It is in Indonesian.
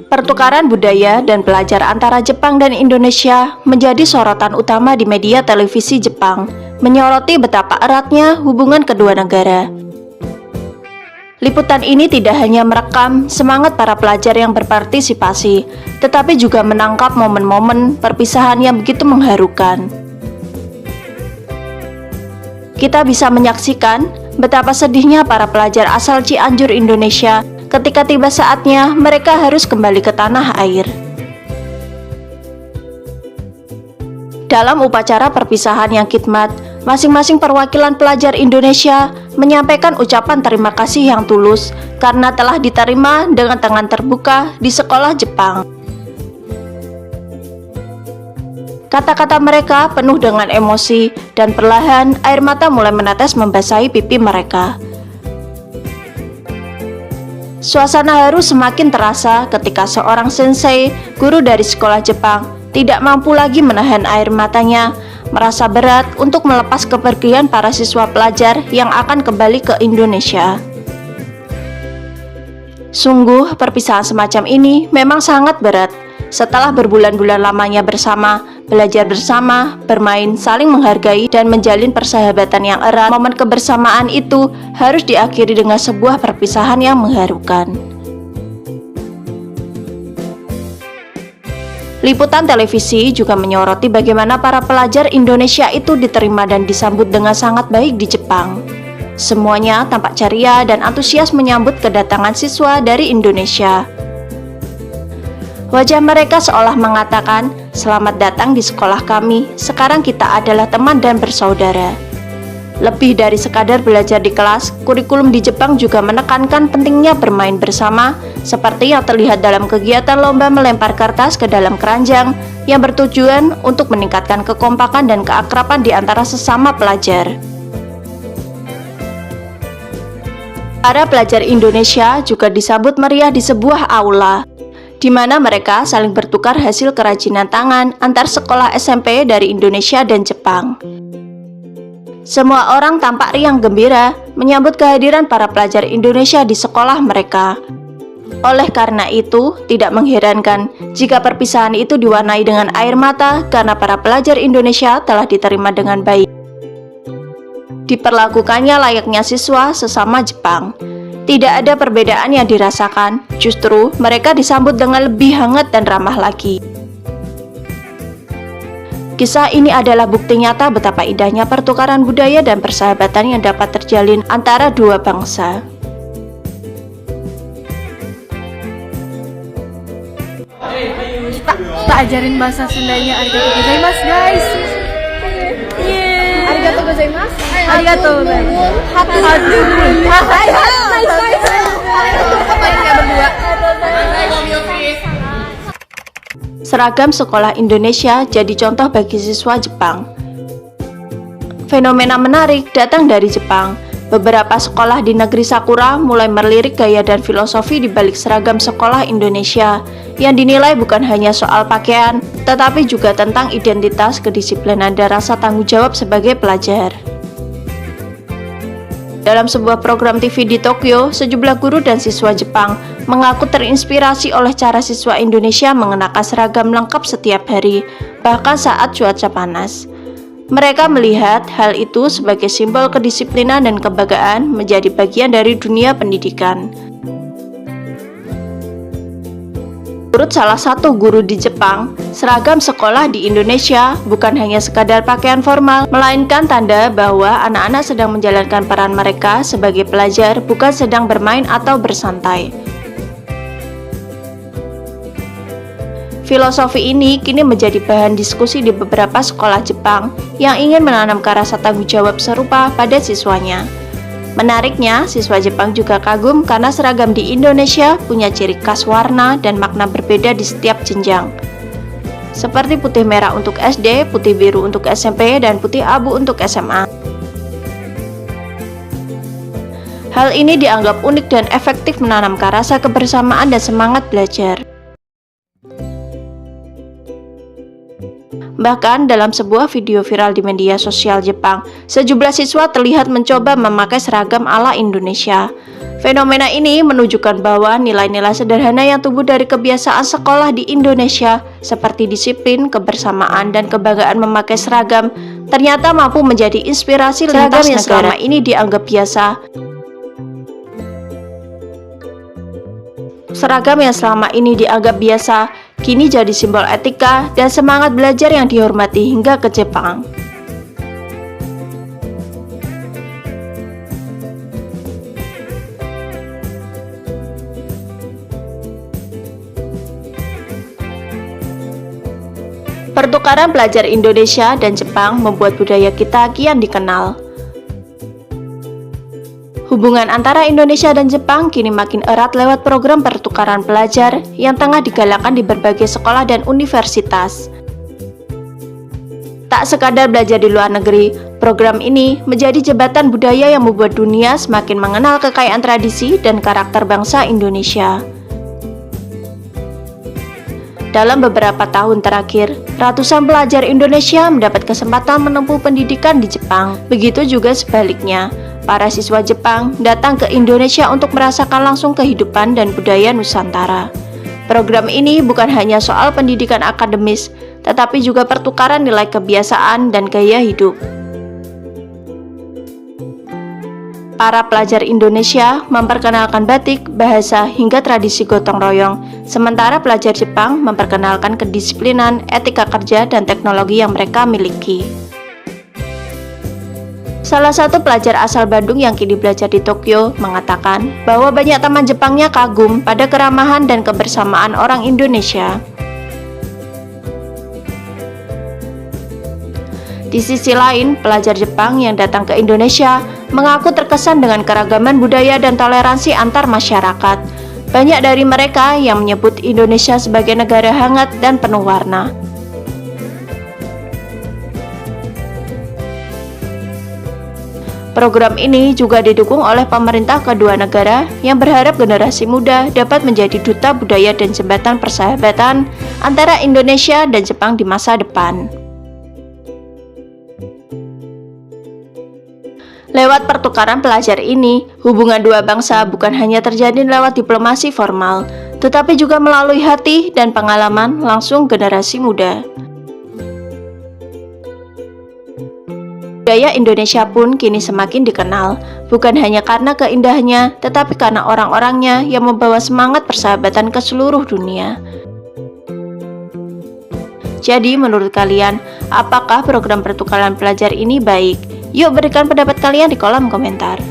Pertukaran budaya dan pelajar antara Jepang dan Indonesia menjadi sorotan utama di media televisi Jepang, menyoroti betapa eratnya hubungan kedua negara. Liputan ini tidak hanya merekam semangat para pelajar yang berpartisipasi, tetapi juga menangkap momen-momen perpisahan yang begitu mengharukan. Kita bisa menyaksikan betapa sedihnya para pelajar asal Cianjur, Indonesia, ketika tiba saatnya mereka harus kembali ke tanah air. Dalam upacara perpisahan yang khidmat, masing-masing perwakilan pelajar Indonesia menyampaikan ucapan terima kasih yang tulus karena telah diterima dengan tangan terbuka di sekolah Jepang. Kata-kata mereka penuh dengan emosi dan perlahan air mata mulai menetes membasahi pipi mereka. Suasana haru semakin terasa ketika seorang sensei, guru dari sekolah Jepang, tidak mampu lagi menahan air matanya, merasa berat untuk melepas kepergian para siswa pelajar yang akan kembali ke Indonesia. Sungguh, perpisahan semacam ini memang sangat berat. Setelah berbulan-bulan lamanya bersama, belajar bersama, bermain, saling menghargai, dan menjalin persahabatan yang erat, momen kebersamaan itu harus diakhiri dengan sebuah perpisahan yang mengharukan. Liputan televisi juga menyoroti bagaimana para pelajar Indonesia itu diterima dan disambut dengan sangat baik di Jepang. Semuanya tampak ceria dan antusias menyambut kedatangan siswa dari Indonesia. Wajah mereka seolah mengatakan, "Selamat datang di sekolah kami, sekarang kita adalah teman dan bersaudara." Lebih dari sekadar belajar di kelas, kurikulum di Jepang juga menekankan pentingnya bermain bersama, seperti yang terlihat dalam kegiatan lomba melempar kertas ke dalam keranjang yang bertujuan untuk meningkatkan kekompakan dan keakraban di antara sesama pelajar. Para pelajar Indonesia juga disambut meriah di sebuah aula, di mana mereka saling bertukar hasil kerajinan tangan antar sekolah SMP dari Indonesia dan Jepang. Semua orang tampak riang gembira menyambut kehadiran para pelajar Indonesia di sekolah mereka. Oleh karena itu, tidak mengherankan jika perpisahan itu diwarnai dengan air mata karena para pelajar Indonesia telah diterima dengan baik. Diperlakukannya layaknya siswa sesama Jepang. Tidak ada perbedaan yang dirasakan, justru mereka disambut dengan lebih hangat dan ramah lagi. Kisah ini adalah bukti nyata betapa indahnya pertukaran budaya dan persahabatan yang dapat terjalin antara dua bangsa. Kita ajarin bahasa Sundanya. Arigatou gozaimasu, guys. Arigatou gozaimasu. Arigatou gozaimasu. Seragam sekolah Indonesia jadi contoh bagi siswa Jepang. Fenomena menarik datang dari Jepang. Beberapa sekolah di negeri Sakura mulai melirik gaya dan filosofi di balik seragam sekolah Indonesia yang dinilai bukan hanya soal pakaian, tetapi juga tentang identitas, kedisiplinan, dan rasa tanggung jawab sebagai pelajar. Dalam sebuah program TV di Tokyo, sejumlah guru dan siswa Jepang mengaku terinspirasi oleh cara siswa Indonesia mengenakan seragam lengkap setiap hari, bahkan saat cuaca panas. Mereka melihat hal itu sebagai simbol kedisiplinan dan kebanggaan menjadi bagian dari dunia pendidikan. Menurut salah satu guru di Jepang, seragam sekolah di Indonesia bukan hanya sekadar pakaian formal, melainkan tanda bahwa anak-anak sedang menjalankan peran mereka sebagai pelajar, bukan sedang bermain atau bersantai. Filosofi ini kini menjadi bahan diskusi di beberapa sekolah Jepang yang ingin menanamkan rasa tanggung jawab serupa pada siswanya. Menariknya, siswa Jepang juga kagum karena seragam di Indonesia punya ciri khas warna dan makna berbeda di setiap jenjang. Seperti putih merah untuk SD, putih biru untuk SMP, dan putih abu untuk SMA. Hal ini dianggap unik dan efektif menanamkan rasa kebersamaan dan semangat belajar. Bahkan dalam sebuah video viral di media sosial Jepang, sejumlah siswa terlihat mencoba memakai seragam ala Indonesia. Fenomena ini menunjukkan bahwa nilai-nilai sederhana yang tumbuh dari kebiasaan sekolah di Indonesia seperti disiplin, kebersamaan, dan kebanggaan memakai seragam ternyata mampu menjadi inspirasi lintas negara. Selama ini dianggap biasa. Seragam yang selama ini dianggap biasa, kini jadi simbol etika dan semangat belajar yang dihormati hingga ke Jepang. Pertukaran pelajar Indonesia dan Jepang membuat budaya kita kian dikenal. Hubungan antara Indonesia dan Jepang kini makin erat lewat program pertukaran pelajar yang tengah digalakkan di berbagai sekolah dan universitas. Tak sekadar belajar di luar negeri, program ini menjadi jembatan budaya yang membuat dunia semakin mengenal kekayaan tradisi dan karakter bangsa Indonesia. Dalam beberapa tahun terakhir, ratusan pelajar Indonesia mendapat kesempatan menempuh pendidikan di Jepang. Begitu juga sebaliknya, para siswa Jepang datang ke Indonesia untuk merasakan langsung kehidupan dan budaya Nusantara. Program ini bukan hanya soal pendidikan akademis, tetapi juga pertukaran nilai kebiasaan dan gaya hidup. Para pelajar Indonesia memperkenalkan batik, bahasa, hingga tradisi gotong royong, sementara pelajar Jepang memperkenalkan kedisiplinan, etika kerja, dan teknologi yang mereka miliki. Salah satu pelajar asal Bandung yang kini belajar di Tokyo mengatakan bahwa banyak teman Jepangnya kagum pada keramahan dan kebersamaan orang Indonesia. Di sisi lain, pelajar Jepang yang datang ke Indonesia mengaku terkesan dengan keragaman budaya dan toleransi antar masyarakat. Banyak dari mereka yang menyebut Indonesia sebagai negara hangat dan penuh warna. Program ini juga didukung oleh pemerintah kedua negara yang berharap generasi muda dapat menjadi duta budaya dan jembatan persahabatan antara Indonesia dan Jepang di masa depan. Lewat pertukaran pelajar ini, hubungan dua bangsa bukan hanya terjadi lewat diplomasi formal, tetapi juga melalui hati dan pengalaman langsung generasi muda. Budaya Indonesia pun kini semakin dikenal, bukan hanya karena keindahannya, tetapi karena orang-orangnya yang membawa semangat persahabatan ke seluruh dunia. Jadi, menurut kalian, apakah program pertukaran pelajar ini baik? Yuk berikan pendapat kalian di kolom komentar.